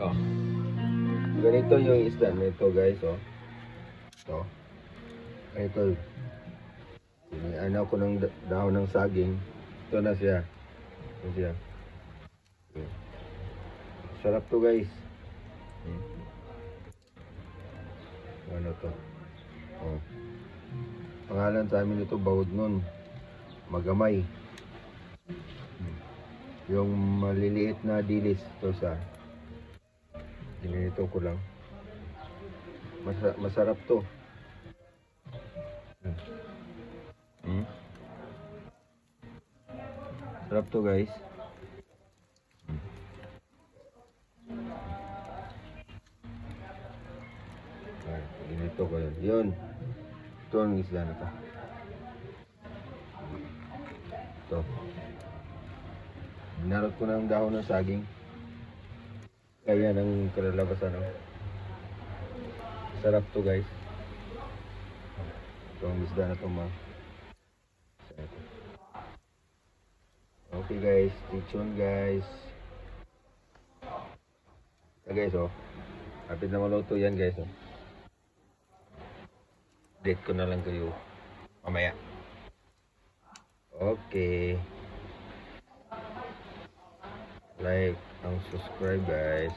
Oh. Ganito yung isda nito guys, oh. Ito. Ito. Ano ko ng dahon ng saging. Ito na siya. Ito siya. Okay. Sarap to guys. Ano to? Oh. Pangalan sa amin ito, bawod nun. Magamay. Yung maliliit na dilis. Ito sa ginito ko lang. Masarap to. Sarap to guys. Ginito ko yun. Yun. Ito ang isla na to. Ito. Binarot ko ng dahon ng saging. Kaya ng kalalabasan. Oh. Sarap to guys. Ito ang isda na to ma. Okay guys, stay tuned guys. Guys, oh. Kapit na maluto yan guys, oh. Update ko na lang kayo mamaya. Okay. Like and subscribe guys.